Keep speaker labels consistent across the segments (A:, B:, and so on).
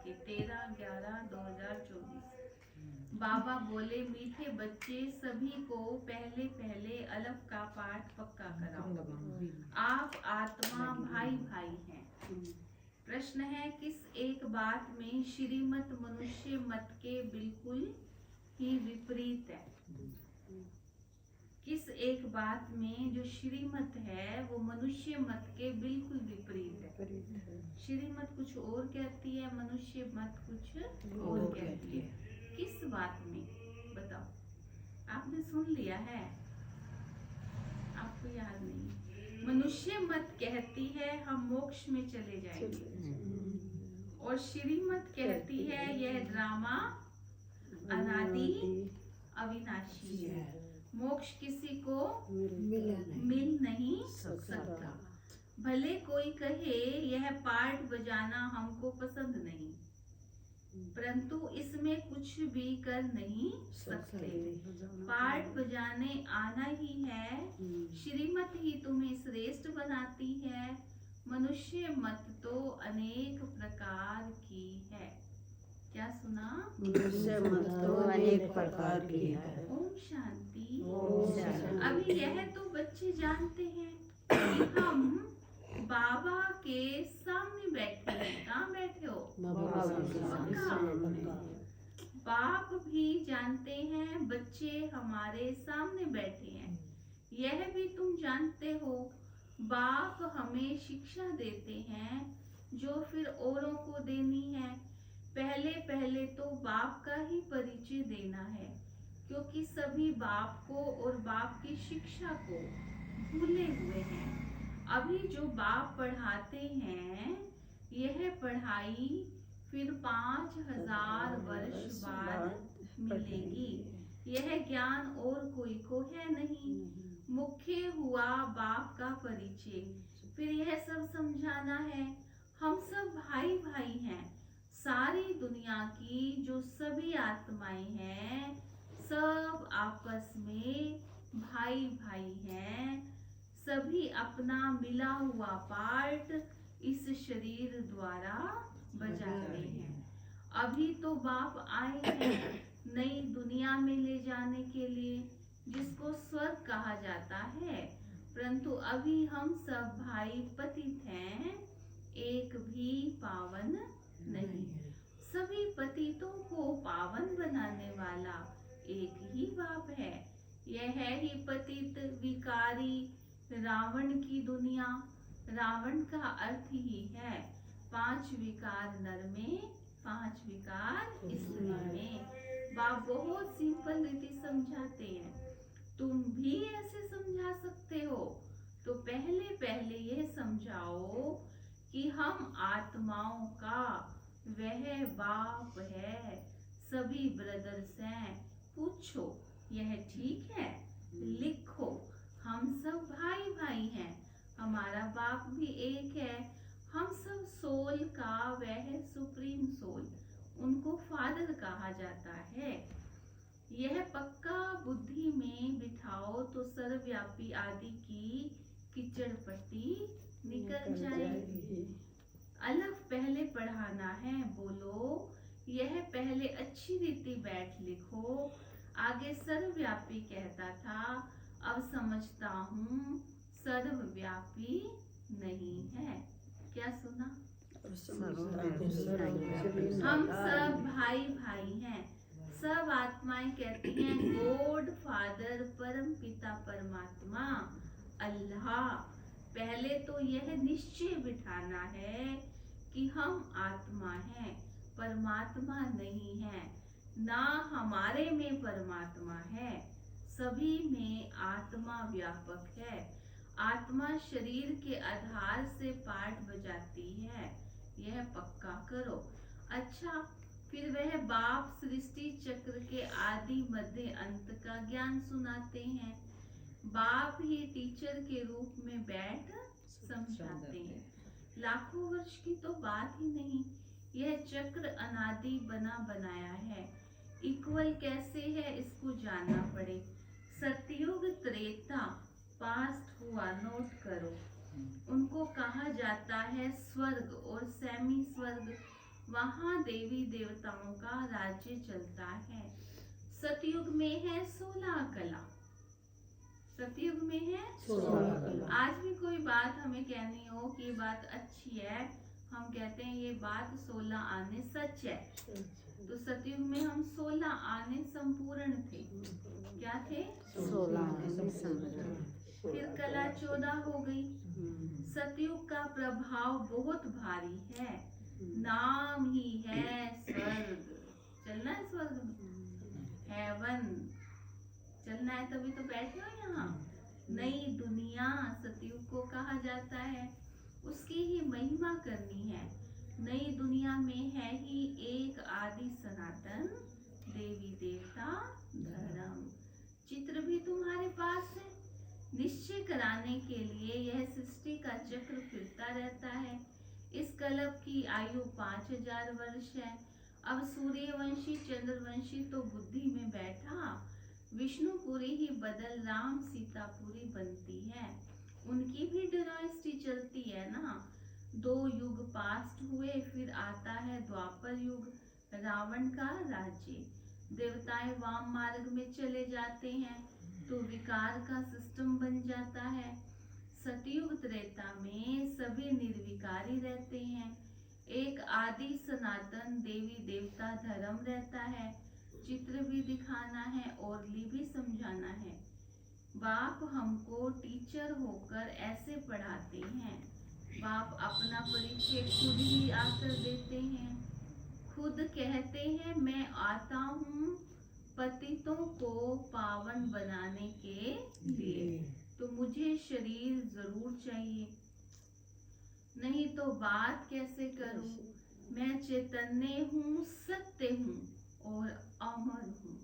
A: के 13/11/2024। बाबा बोले, मीठे बच्चे सभी को पहले पहले अलफ का पाठ पक्का कराओ। आप आत्मा भाई भाई हैं। प्रश्न है, किस एक बात में श्रीमत मनुष्य मत के बिल्कुल ही विपरीत है? किस एक बात में जो श्रीमत है वो मनुष्य मत के बिल्कुल विपरीत है? श्रीमत कुछ और कहती है, मनुष्य मत कुछ और कहती है। किस बात में बताओ? आपने सुन लिया है, आपको याद नहीं। मनुष्य मत कहती है हम मोक्ष में चले जाएंगे, और श्रीमत कहती है यह ड्रामा अनादि अविनाशी है, मोक्ष किसी को मिल नहीं सकता। भले कोई कहे यह पार्ट बजाना हमको पसंद नहीं, परंतु इसमें कुछ भी कर नहीं सकते। पार्ट बजाने आना ही है, श्रीमत ही तुम्हें श्रेष्ठ बनाती है। मनुष्य मत तो अनेक प्रकार की है। क्या सुना?
B: मनुष्य मत तो अनेक प्रकार की है।
A: ओम शांति।
B: ओम शांति।
A: अभी यह तो बच्चे जानते हैं कि हम बाबा के सामने बैठे हैं। कहाँ बैठे हो? बाप भी जानते हैं बच्चे हमारे सामने बैठे हैं। यह भी तुम जानते हो बाप हमें शिक्षा देते हैं जो फिर औरों को देनी है। पहले पहले तो बाप का ही परिचय देना है, क्योंकि सभी बाप को और बाप की शिक्षा को भूले हुए हैं। अभी जो बाप पढ़ाते हैं यह पढ़ाई फिर 5000 वर्ष बाद मिलेगी। यह ज्ञान और कोई को है नहीं। मुख्य हुआ बाप का परिचय, फिर यह सब समझाना है। हम सब भाई भाई हैं। सारी दुनिया की जो सभी आत्माएं हैं सब आपस में भाई भाई हैं। सभी अपना मिला हुआ पार्ट इस शरीर द्वारा बजा रहे हैं। अभी तो बाप आए हैं नई दुनिया में ले जाने के लिए, जिसको स्वर्ग कहा जाता है, परंतु अभी हम सब भाई पतित हैं, एक भी पावन नहीं। सभी पतितों को पावन बनाने वाला एक ही बाप है। यह है ही पतित विकारी रावण की दुनिया। रावण का अर्थ ही है 5 विकार नर में, 5 विकार स्त्री में। बाप बहुत सिंपल रीति समझाते हैं। तुम भी ऐसे समझा सकते हो। तो पहले पहले यह समझाओ कि हम आत्माओं का वह बाप है। सभी ब्रदर्स हैं। पूछो यह ठीक है? लिखो हम सब भाई भाई हैं। हमारा बाप भी एक है। हम सब सोल का वह सुप्रीम सोल, उनको फादर कहा जाता है। यह पक्का बुद्धि में बिठाओ तो सर्वव्यापी आदि की कीचड़ पट्टी निकल जाएगी। अलफ पहले पढ़ाना है। बोलो यह पहले अच्छी रीति बैठ लिखो। आगे सर्वव्यापी कहता था, अब समझता हूँ सर्वव्यापी नहीं है। क्या सुना? हम सब भाई भाई हैं। सब आत्माएं कहती हैं गॉड फादर, परम पिता परमात्मा अल्लाह। पहले तो यह निश्चय बिठाना है कि हम आत्मा हैं, परमात्मा नहीं है। ना हमारे में परमात्मा है, सभी में आत्मा व्यापक है। आत्मा शरीर के आधार से पाठ बजाती है, यह पक्का करो। अच्छा, फिर वह बाप सृष्टि चक्र के आदि मध्य अंत का ज्ञान सुनाते हैं। बाप ही टीचर के रूप में बैठ समझाते हैं। लाखों वर्ष की तो बात ही नहीं। यह चक्र अनादि बना बनाया है। इक्वल कैसे है इसको जानना पड़े। सतयुग त्रेता पास्ट हुआ, नोट करो। उनको कहा जाता है स्वर्ग और सेमी स्वर्ग। वहाँ देवी देवताओं का राज्य चलता है। सतयुग में है 16 कला। सतयुग में है
B: 16 कला।
A: आज भी कोई बात हमें कहनी हो कि ये बात अच्छी है, हम कहते हैं ये बात 16 आने सच है। तो सतयुग में हम 16 आने संपूर्ण थे। क्या थे?
B: 16
A: फिर कला 14 हो गई। सतयुग का प्रभाव बहुत भारी है। नाम ही है स्वर्ग। चलना है स्वर्ग में, हेवन चलना है, तभी तो बैठे हो यहाँ। नई दुनिया सतयुग को कहा जाता है, उसकी ही महिमा करनी है। नई दुनिया में है ही एक आदि सनातन देवी देवता धर्म। चित्र भी तुम्हारे पास है। निश्चय कराने के लिए यह सृष्टि का चक्र फिरता रहता है। इस कल्प की आयु 5000 वर्ष है। अब सूर्यवंशी चंद्रवंशी तो बुद्धि में बैठा, विष्णुपुरी ही बदल राम सीतापुरी बनती है। उनकी भी डायनेस्टी चलती है ना। 2 युग पास्ट हुए, फिर आता है द्वापर युग, रावण का राज्य। देवताएं वाम मार्ग में चले जाते हैं तो विकार का सिस्टम बन जाता है। सतयुग त्रेता में सभी निर्विकारी रहते हैं। एक आदि सनातन देवी देवता धर्म रहता है। चित्र भी दिखाना है और भी समझाना है। बाप हमको टीचर होकर ऐसे पढ़ाते हैं। बाप अपना परिचय खुद ही आकर देते हैं। खुद कहते हैं मैं आता हूँ पतितों को पावन बनाने के लिए। तो मुझे शरीर जरूर चाहिए, नहीं तो बात कैसे करूं। मैं चैतन्य हूँ, सत्य हूँ और अमर हूँ।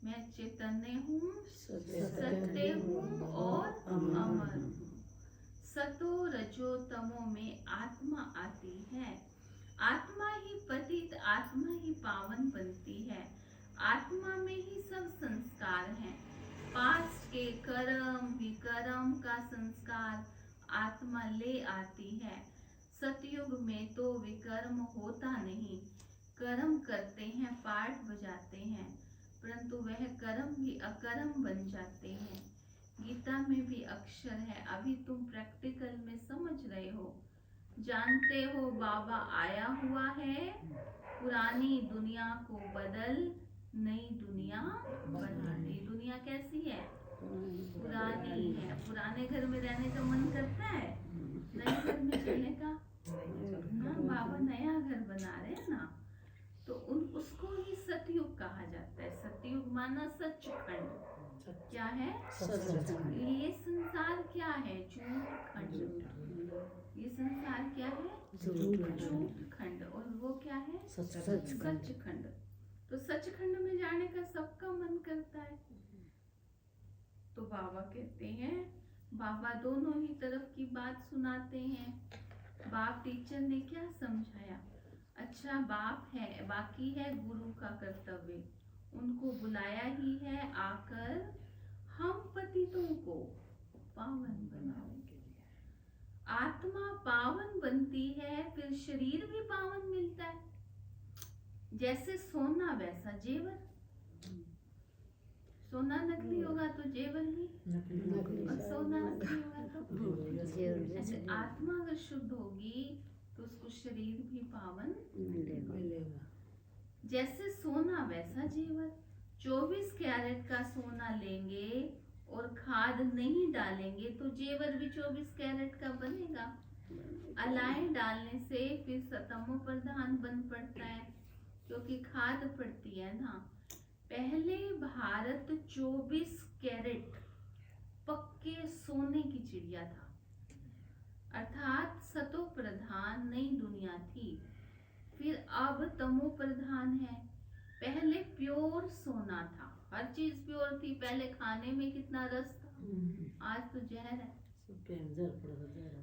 A: मैं चैतन्य हूँ, सत्य हूँ और अमर हूँ। सतो रजो तमो में आत्मा आती है। आत्मा ही पतित, आत्मा ही पावन बनती है। आत्मा में ही सब संस्कार हैं। पास्ट के कर्म विकर्म का संस्कार आत्मा ले आती है। सतयुग में तो विकर्म होता नहीं, कर्म करते हैं, पाठ बजाते हैं, परंतु वह कर्म भी अकर्म बन जाते हैं। गीता में भी अक्षर है, अभी तुम प्रैक्टिकल में समझ रहे हो। जानते हो बाबा आया हुआ है, पुरानी दुनिया को बदल नई दुनिया बना। नई दुनिया कैसी है? पुरानी है। पुराने घर में रहने का मन करता है, नए घर में चलने का ना। बाबा नया घर बना रहे हैं ना, तो उसको ही सतयुग कहा जाता है। सतयुग माना सचखंड। क्या है? ये संसार क्या है? झूठ खंड। ये संसार क्या है? झूठ खंड। और वो क्या है? सचखंड। तो सचखंड में जाने का सबका मन करता है। तो बाबा कहते हैं, बाबा दोनों ही तरफ की बात सुनाते हैं। बाप टीचर ने क्या समझाया? अच्छा बाप है, बाकी है गुरु का कर्तव्य। उनको बुलाया ही है आकर हम पतितों को पावन बनाने के लिए। आत्मा पावन बनती है, फिर शरीर भी पावन मिलता है। जैसे सोना वैसा जेवर। सोना नकली होगा तो जेवर भी, और सोना नकली होगा तो जैसे आत्मा अगर शुद्ध होगी तो उसको शरीर भी पावन मिलेगा। जैसे सोना वैसा जेवर। 24 कैरेट का सोना लेंगे और खाद नहीं डालेंगे तो जेवर भी 24 कैरेट का बनेगा। अलाय डालने से फिर सतमो प्रधान बन पड़ता है, क्योंकि खाद पड़ती है ना। पहले भारत 24 कैरेट पक्के सोने की चिड़िया था, अर्थात सतो प्रधान नई दुनिया थी। फिर अब तमो प्रधान है। पहले प्योर सोना था, हर चीज प्योर थी। पहले खाने में कितना रस था, आज तो जहर है।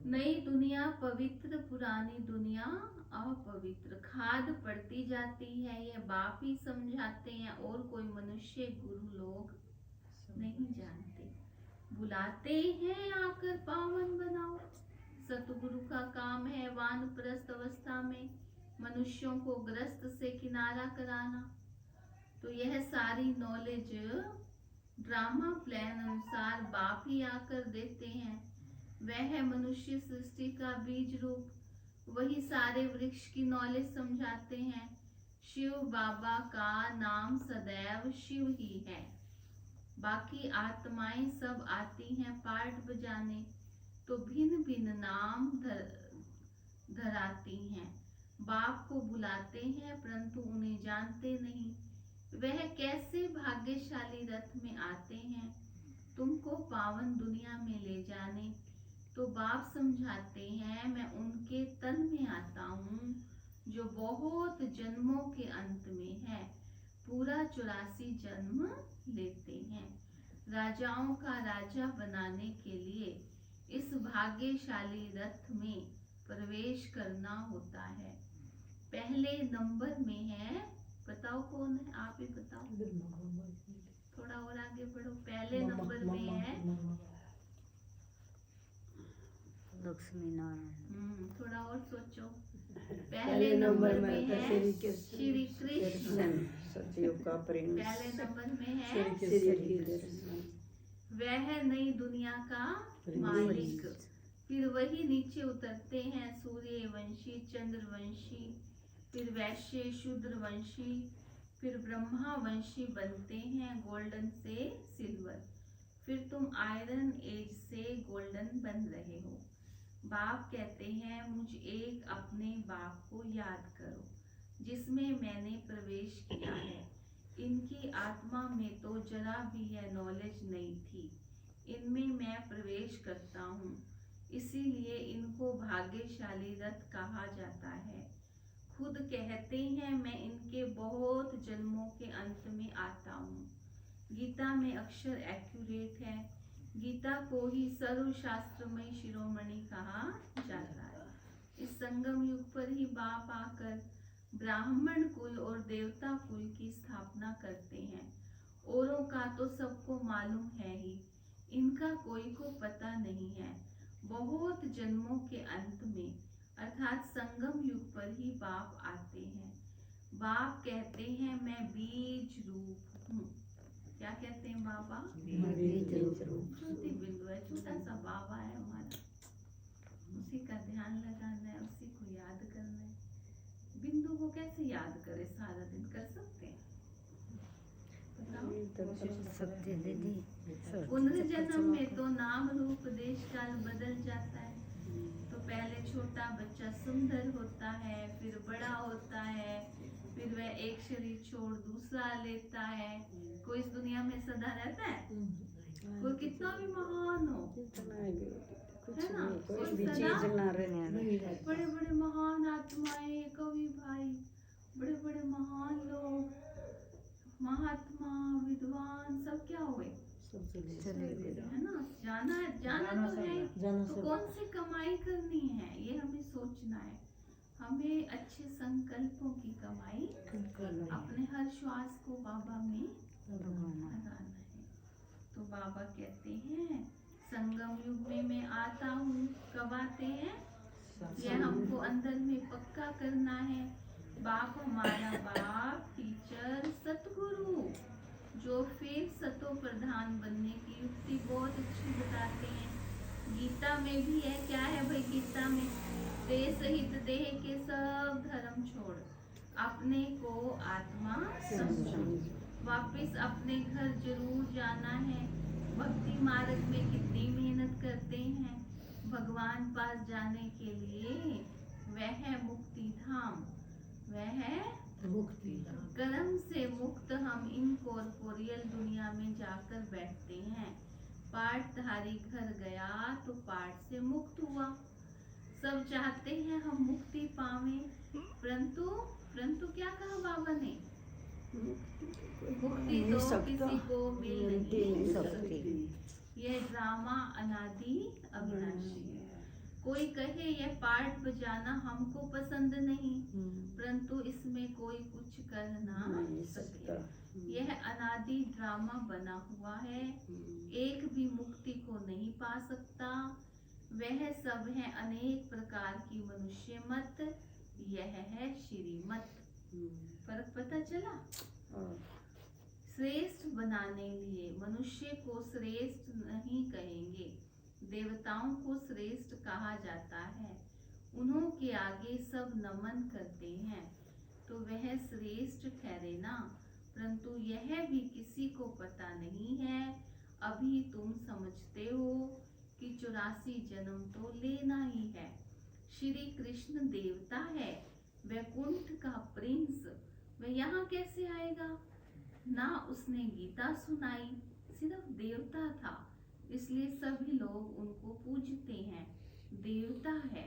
A: नई दुनिया पवित्र, पुरानी दुनिया अपवित्र। खाद पड़ती जाती है, ये बाप ही समझाते हैं और कोई मनुष्य गुरु लोग नहीं जानते। बुलाते हैं आकर पावन बनाओ। सतगुरु का काम है वानप्रस्थ अवस्था में मनुष्यों को ग्रस्त से किनारा कराना। तो यह सारी नॉलेज ड्रामा प्लान अनुसार बाप ही आकर देते हैं। वह है मनुष्य सृष्टि का बीज रूप, वही सारे वृक्ष की नॉलेज समझाते हैं। शिव बाबा का नाम सदैव शिव ही है। बाकी आत्माएं सब आती हैं पाठ बजाने, तो भिन्न भिन्न नाम धराती हैं। बाप को बुलाते हैं परंतु उन्हें जानते नहीं। वह कैसे भाग्यशाली रथ में आते हैं तुमको पावन दुनिया में ले जाने। तो बाप समझाते हैं मैं उनके तन में आता हूँ जो बहुत जन्मों के अंत में है, पूरा 84 जन्म लेते हैं। राजाओं का राजा बनाने के लिए इस भाग्यशाली रथ में प्रवेश करना होता है। पहले नंबर में है, बताओ कौन है, आप ही बताओ, थोड़ा और आगे बढ़ो। पहले नंबर में है
B: लक्ष्मी नारायण।
A: थोड़ा और सोचो। पहले नंबर में है श्री कृष्ण।
B: सतयुग का प्रेम।
A: पहले नंबर में है
B: श्री कृष्ण।
A: वह नई दुनिया का मालिक। फिर वही नीचे उतरते हैं सूर्यवंशी, चंद्रवंशी, फिर वैश्य शूद्रवंशी, फिर ब्रह्मावंशी बनते हैं गोल्डन से सिल्वर। फिर तुम आयरन एज से गोल्डन बन रहे हो। बाप कहते हैं मुझ एक अपने बाप को याद करो जिसमें मैंने प्रवेश किया है। इनकी आत्मा में तो जरा भी यह नॉलेज नहीं थी, इनमें मैं प्रवेश करता हूँ, इसीलिए इनको भाग्यशाली रथ कहा जाता है। खुद कहते हैं मैं इनके बहुत जन्मों के अंत में आता हूँ। गीता में अक्षर एक्यूरेट है। गीता को ही सर्वशास्त्रमय शिरोमणि कहा जाता है। इस संगम युग पर ही बाप आकर ब्राह्मण कुल और देवता कुल की स्थापना करते हैं। औरों का तो सबको मालूम है ही, इनका कोई को पता नहीं है। बहुत जन्मों के अंत में अर्थात संगम युग पर ही बाप आते हैं। बाप कहते हैं मैं बीज रूप हूँ। क्या कहते हैं बाबा? ज्योति बिंदु है, छोटा सा बाबा है हमारा, उसी का ध्यान लगाना है, उसी को याद करना है। बिंदु को कैसे याद करे, सारा दिन कर सकते हैं? पुनर्जन्म में तो नाम रूप देश काल बदल जाता है। तो पहले छोटा बच्चा सुंदर होता है, फिर बड़ा होता है, फिर वह एक शरीर छोड़ दूसरा लेता है। कोई इस दुनिया में सदा रहता है? कोई कितना भी महान हो, है ना,
B: कुछ भी चीज ना रहने।
A: बड़े बड़े महान आत्माएं, कवि भाई, बड़े बड़े महान लोग, महात्मा, विद्वान, सब क्या हुए? है ना, जाना तो है, तो कौन सी कमाई करनी है ये हमें सोचना है। हमें अच्छे संकल्पों की कमाई अपने हर श्वास को बाबा में लगाना है। तो बाबा कहते हैं संगम युग में मैं आता हूँ। कब आते हैं? यह हमको अंदर में पक्का करना है। बाप हमारा बाप, टीचर, सतगुरु, जो फिर सतो प्रधान बनने की युक्ति बहुत अच्छी बताते हैं। गीता में भी है, क्या है भाई गीता में? देह सहित देह के सब धर्म छोड़, अपने को आत्मा समझो, वापिस अपने घर जरूर जाना है। भक्ति मार्ग में कितनी मेहनत करते हैं भगवान पास जाने के लिए। वह है मुक्ति धाम, वह है
B: मुक्ति।
A: कर्म से मुक्त हम इनकॉर्पोरियल दुनिया में जाकर बैठते हैं। पाठधारी घर गया तो पाठ से मुक्त हुआ। सब चाहते हैं हम मुक्ति पावें, परंतु क्या कहा बाबा ने? मुक्ति तो किसी को मिल नहीं सकती। यह ड्रामा अनादि अविनाशी है। कोई कहे यह पाठ बजाना हमको पसंद नहीं, परंतु इसमें कोई कुछ कर ना सके। यह अनादि ड्रामा बना हुआ है, एक भी मुक्ति को नहीं पा सकता। वह सब है अनेक प्रकार की मनुष्य मत, यह है श्रीमत। फर्क पता चला? श्रेष्ठ बनाने लिए मनुष्य को श्रेष्ठ नहीं कहेंगे, देवताओं को श्रेष्ठ कहा जाता है। उन्हों के आगे सब नमन करते हैं तो वह श्रेष्ठ ठहरे ना, परंतु यह भी किसी को पता नहीं है। अभी तुम समझते हो कि 84 जन्म तो लेना ही है। श्री कृष्ण देवता है, वैकुंठ का प्रिंस, वह यहाँ कैसे आएगा? ना उसने गीता सुनाई, सिर्फ देवता था, इसलिए सभी लोग उनको पूजते हैं। देवता है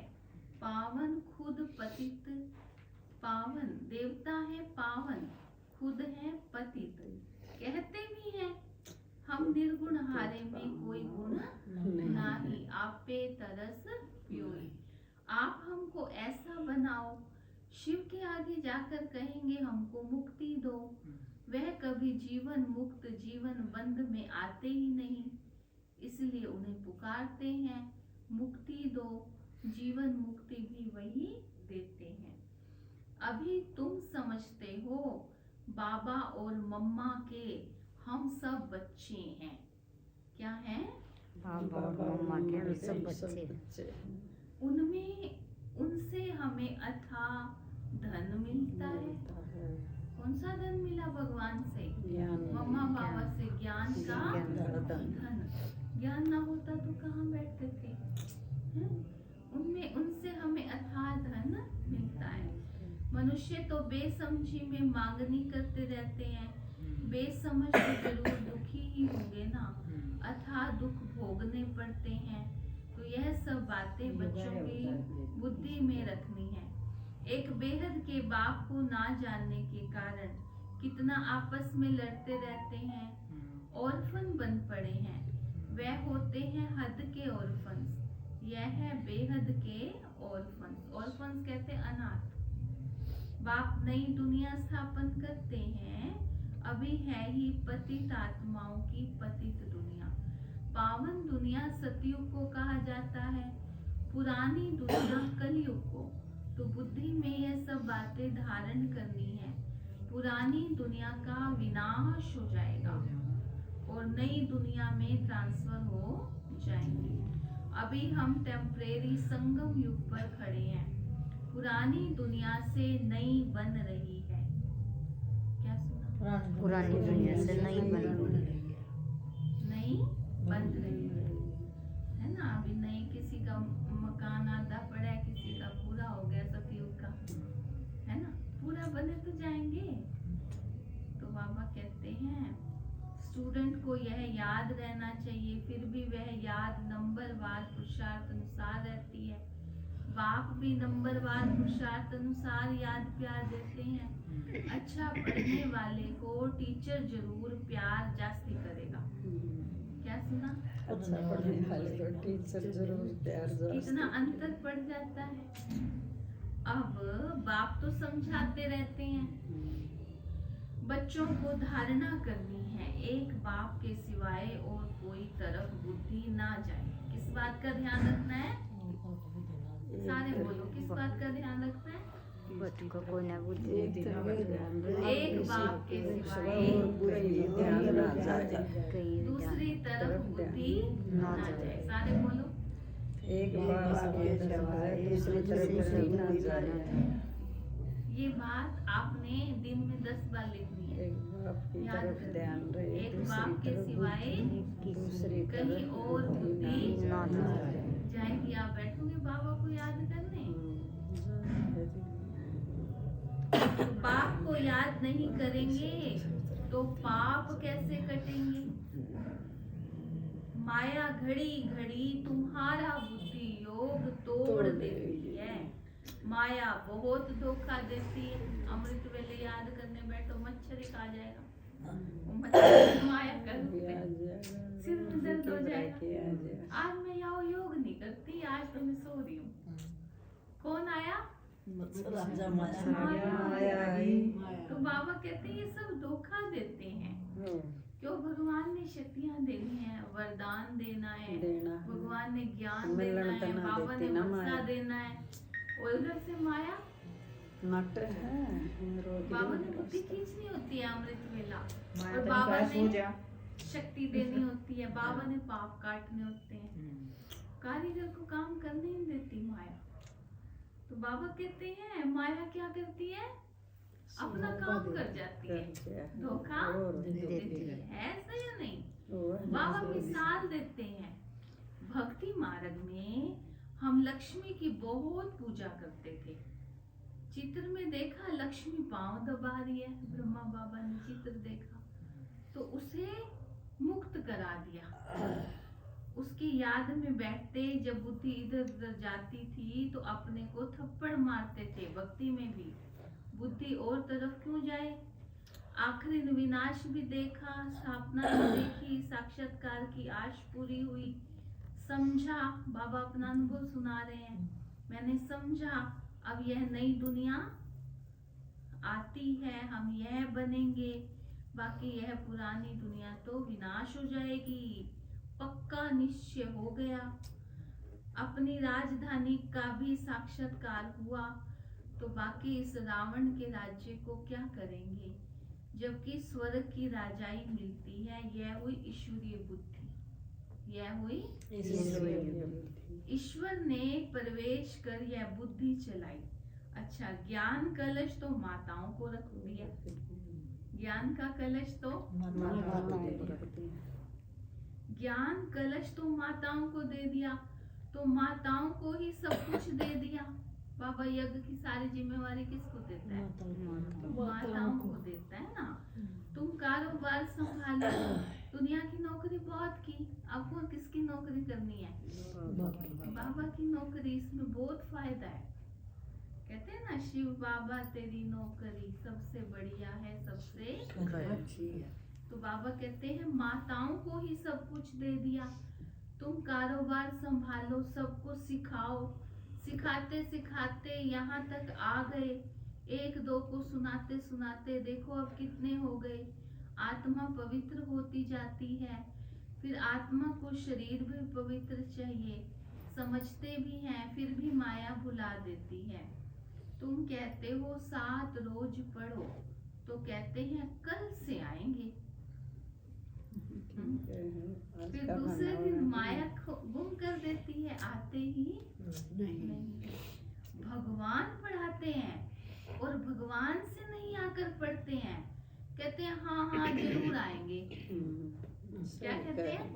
A: पावन, खुद पतित। पावन देवता है, पावन खुद है पतित। कहते भी हैं हम निर्गुण हारे में कोई गुण नहीं, आप पे तरस प्योई। आप हमको ऐसा बनाओ, शिव के आगे जाकर कहेंगे हमको मुक्ति दो, वह कभी जीवन मुक्त जीवन बंध में आते ही नहीं, इसलिए उन्हें पुकारते हैं मुक्ति दो। जीवन मुक्ति भी वही देते हैं। अभी तुम समझते हो बाबा और मम्मा के हम सब बच्चे हैं। क्या हैं?
B: बाबा और मम्मा के हम सब बच्चे।
A: उनमें उनसे हमें अथाह धन मिलता है। कौन सा धन मिला? भगवान से, मम्मा बाबा से ज्ञान का धन। ज्ञान ना होता तो कहाँ बैठते थे? उनमें उनसे हमें अथाह धन मिलता है। मनुष्य तो बेसमझी में मांगनी करते रहते हैं, बेसमझ तो जरूर दुखी ही होंगे ना, अथाह दुख भोगने पड़ते हैं। तो यह सब बातें बच्चों की बुद्धि में रखनी है। एक बेहद के बाप को ना जानने के कारण कितना आपस में लड़ते रहते हैं, ऑर्फन बन पड़े हैं। वह होते हैं हद के ऑर्फन्स, यह है बेहद के ऑर्फन्स। ऑर्फन्स कहते हैं अनाथ। बाप नई दुनिया स्थापन करते हैं, अभी है ही पतित आत्माओं की पतित दुनिया। पावन दुनिया सतयुग को कहा जाता है, पुरानी दुनिया कलयुग को। तो बुद्धि में यह सब बातें धारण करनी है। पुरानी दुनिया का विनाश हो जाएगा और नई दुनिया में ट्रांसफर हो जाएंगे। अभी हम टेम्परेरी संगम युग पर खड़े हैं। पुरानी दुनिया से नई बन रही है। क्या सुना?
B: पुरानी दुनिया से नई बन रही है।
A: नई बन रही है ना। अभी नई किसी का मकान आधा पड़ा है, किसी का पूरा हो गया सतयुग का, है ना। पूरा बने तो जाएंगे। तो बाबा कहते हैं स्टूडेंट को यह याद रहना चाहिए, फिर भी वह याद नंबरवार पुरुषार्थ अनुसार रहती है। बाप भी नंबरवार पुरुषार्थ अनुसार याद प्यार देते हैं। अच्छा पढ़ने वाले को टीचर जरूर प्यार जास्ती करेगा। क्या सुना?
C: अच्छा पढ़ने वाले को टीचर जरूर प्यार
A: कितना अंतर पड़ जाता है। अब बाप तो समझाते रहते हैं, बच्चों को धारणा करनी है एक बाप के सिवाय और कोई तरफ बुद्धि ना जाए। किस बात का ध्यान रखना है? सारे बोलो, किस बात का ध्यान रखना है?
B: बच्चों को कोई ना बुद्धि
A: एक बाप के सिवाय दूसरी तरफ बुद्धि ना जाए। सारे बोलो,
C: एक बाप के सिवाय दूसरी तरफ बुद्धि ना जाए।
A: ये बात आपने दिन में 10 बार लिखनी है।
C: एक बाप की
A: याद
C: तरफ
A: रखना।
C: ध्यान रहे,
A: एक
C: दूसरी
A: बाप के
C: तरफ
A: सिवाय
C: दूसरी
A: कहीं
C: तरफ
A: और बुद्धि
B: ना जाए।
A: जाएगी। आप बैठोगे बाबा को याद करने, तो बाप को याद नहीं करेंगे तो पाप कैसे कटेंगे? माया घड़ी घड़ी तुम्हारा बुद्धि योग तोड़ देती है। माया बहुत धोखा देती है। अमृत वेले याद करने बैठो, मच्छर एक आ जाएगा, वो मच्छर माया कर सिर में दर्द हो जाएगा। आज मैं यहाँ योग नहीं करती, आज तो मैं सो रही हूँ। कौन आया?
C: माया आई।
A: तो बाबा कहते हैं ये सब धोखा देते हैं। क्यों? भगवान ने शक्तियाँ देनी है, वरदान देना है, भगवान ने ज्ञान देना है, बाबा ने बख्शा देना है, और उधर से माया
C: नट है
A: बाबा ने बुद्धि खींचनी होती है अमृत वेला,
B: माया
A: और
B: तेन
A: बाबा
B: पास हो
A: ने
B: जा।
A: शक्ति देनी होती है, बाबा ने पाप काटने होते हैं, कारीगर को काम करने नहीं देती माया। तो बाबा कहते हैं माया क्या करती है, अपना काम कर जाती है, धोखा देती है ऐसा या नहीं। बाबा मिसाल देते हैं, भक्ति मार्ग में हम लक्ष्मी की बहुत पूजा करते थे। चित्र में देखा लक्ष्मी पांव दबा रही है, ब्रह्मा बाबा ने चित्र देखा तो उसे मुक्त करा दिया। उसकी याद में बैठते, जब बुद्धि इधर उधर जाती थी तो अपने को थप्पड़ मारते थे। भक्ति में भी बुद्धि और तरफ क्यों जाए। आखिरी विनाश भी देखा, स्थापना भी देखी, साक्षात्कार की आश पूरी हुई, समझा। बाबा अपना अनुभव सुना रहे हैं, मैंने समझा अब यह नई दुनिया आती है, हम यह बनेंगे, बाकी यह पुरानी दुनिया तो विनाश हो जाएगी, पक्का निश्चय हो गया। अपनी राजधानी का भी साक्षात्कार हुआ, तो बाकी इस रावण के राज्य को क्या करेंगे, जबकि स्वर्ग की राजाई मिलती है। यह हुई ईश्वरीय बुद्धि, यह हुई ईश्वर ने प्रवेश कर यह बुद्धि चलाई। अच्छा, ज्ञान कलश तो माताओं को रख दिया, ज्ञान का कलश तो ज्ञान कलश तो माताओं को दे दिया, तो माताओं को ही सब कुछ दे दिया। बाबा यज्ञ की सारी जिम्मेवारी किसको देता है, माताओं को देता है ना। तुम कारोबार संभालो, दुनिया की नौकरी बहुत की, आपको किसकी नौकरी करनी है, बाबा की नौकरी। इसमें बहुत फायदा है। कहते हैं ना, शिव बाबा तेरी नौकरी सबसे बढ़िया है, सबसे
C: अच्छी है।
A: तो बाबा कहते हैं माताओं को ही सब कुछ दे दिया, तुम कारोबार संभालो, सबको सिखाओ। सिखाते सिखाते यहाँ तक आ गए, एक दो को सुनाते सुनाते देखो अब कितने हो गए। आत्मा पवित्र होती जाती है, फिर आत्मा को शरीर भी पवित्र चाहिए, समझते भी हैं, फिर भी माया भुला देती है। तुम कहते हो 7 रोज पढ़ो, तो कहते हैं कल से आएंगे। फिर दूसरे दिन माया गुम कर देती है, आते ही नहीं। भगवान पढ़ाते हैं और भगवान से नहीं आकर पढ़ते हैं, कहते हैं हाँ हाँ जरूर आएंगे। क्या कहते हैं,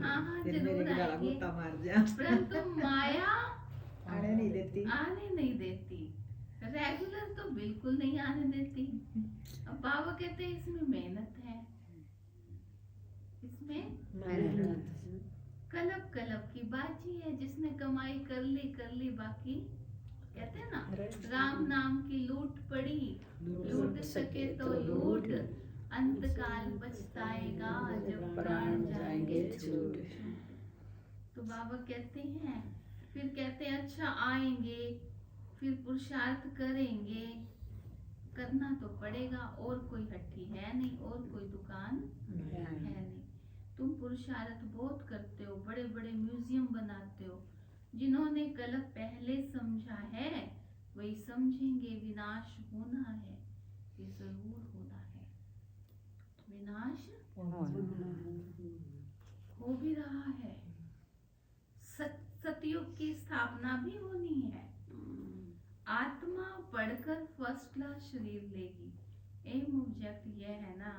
A: हाँ हाँ जरूर आएंगे, परंतु माया
B: आने नहीं देती,
A: रेगुलर तो बिल्कुल नहीं आने देती। अब बाबा कहते हैं इसमें मेहनत है, इसमें कलब कलब की बाजी है, जिसने कमाई कर ली बाकी कहते हैं ना, राम नाम की लूट पड़ी, लूट सके तो लूट, अंतकाल पछताएगा जब प्राण जाएंगे छूट। तो बाबा कहते हैं, फिर कहते हैं अच्छा आएंगे, फिर पुरुषार्थ करेंगे, करना तो पड़ेगा, और कोई हट्टी है नहीं, और कोई दुकान है नहीं। तुम पुरुषार्थ बहुत करते हो, बड़े बड़े म्यूजियम बनाते हो, जिन्होंने कल पहले समझा है वही समझेंगे। विनाश होना है, ये जरूर होना है, विनाश हो भी रहा है, सतयुग की स्थापना भी होनी है। आत्मा पढ़कर फर्स्ट क्लास शरीर लेगी। एम ऑब्जेक्ट यह है ना,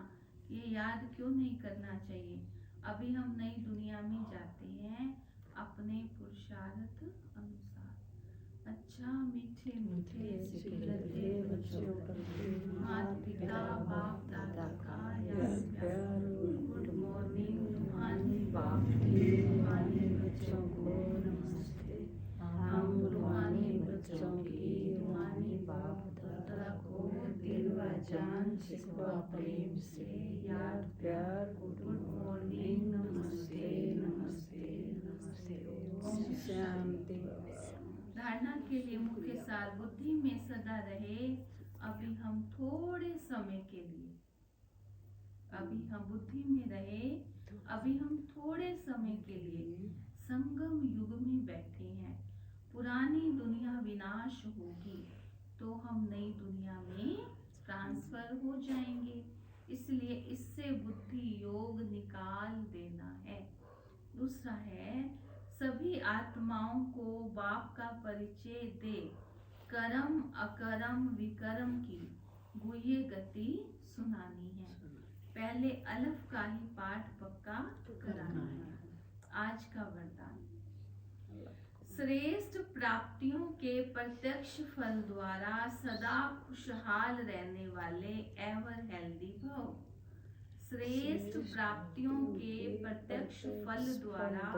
A: ये याद क्यों नहीं करना चाहिए। अभी हम नई दुनिया में जाते हैं अपने पुरुषार्थ अनुसार। अच्छा, मीठे मीठे सिखलते बच्चों पर माता पिता बाप दादा का याद प्यार। गुड मॉर्निंग रूहानी बाप की, रूहानी बच्चों को नमस्ते। हम रूहानी बच्चों की, रूहानी बाप दादा को दिल व जान सिखवा प्रेम से याद प्यार। गुड मॉर्निंग, नमस्ते नमस्ते नमस्ते। ओम शांति। धारणा के लिए मुख्य सार, बुद्धि में सदा रहे। अभी हम थोड़े समय के लिए, अभी हम बुद्धि में रहे, अभी हम थोड़े समय के लिए संगम युग में बैठे हैं। पुरानी दुनिया विनाश होगी, तो हम नई दुनिया में ट्रांसफर हो जाएंगे। इसलिए इससे बुद्धि योग निकाल देना है। दूसरा है, सभी आत्माओं को बाप का परिचय दे कर्म अकर्म विकर्म की गुह्य गति सुनानी है। पहले अलफ का ही पाठ पक्का कराना है। आज का वरदान, श्रेष्ठ प्राप्तियों के प्रत्यक्ष फल द्वारा सदा खुशहाल रहने वाले एवर हेल्दी भव। श्रेष्ठ प्राप्तियों के प्रत्यक्ष फल द्वारा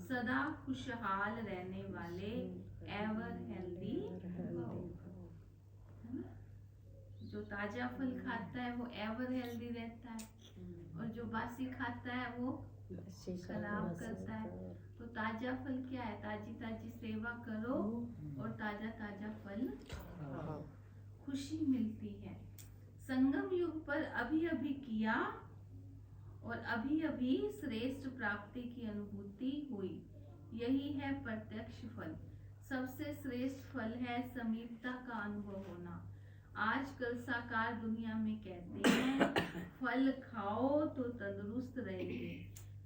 A: सदा खुशहाल रहने वाले एवर हेल्दी भव। जो ताजा फल खाता है वो एवर हेल्दी रहता है, और जो बासी खाता है वो खराब करता है। तो ताजा फल क्या है? ताजी ताजी सेवा करो और ताजा ताजा फल खाओ, खुशी मिलती है। संगम युग पर अभी अभी किया और अभी अभी श्रेष्ठ प्राप्ति की अनुभूति हुई, यही है प्रत्यक्ष फल। सबसे श्रेष्ठ फल है समीपता का अनुभव होना। आजकल साकार दुनिया में कहते हैं फल खाओ तो तंदुरुस्त रहेंगे,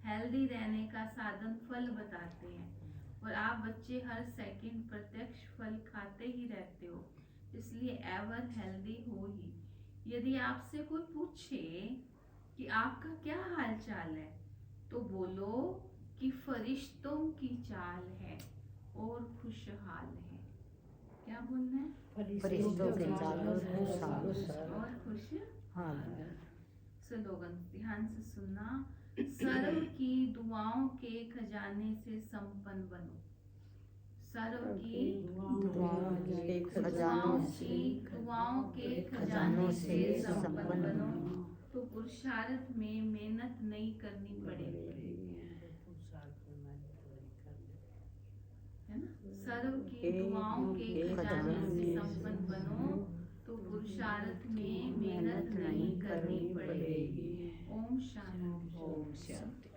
A: हेल्दी रहने का साधन फल बताते हैं, और आप बच्चे हर सेकंड प्रत्यक्ष फल खाते ही रहते हो, इसलिए एवर हेल्दी हो ही। यदि आपसे कोई पूछे कि आपका क्या हाल चाल है, तो बोलो कि फरिश्तों की चाल है और खुशहाल है। क्या बोलना है?
B: फरिश्तों के चाल
A: और खुश। स्लोगन ध्यान से सुनना। सर्व की दुआओं के खजाने से संपन्न बनो। सर्व की
B: दुआओं के
A: दुआओं के खजाने से संपन्न बनो, तो पुरुषार्थ में मेहनत नहीं करनी पड़ेगी, है ना। सर्व की दुआओं के खजाने से संपन्न बनो, तो पुरुषार्थ में मेहनत नहीं करनी पड़ेगी। ओम शांति।
C: ओम शांति।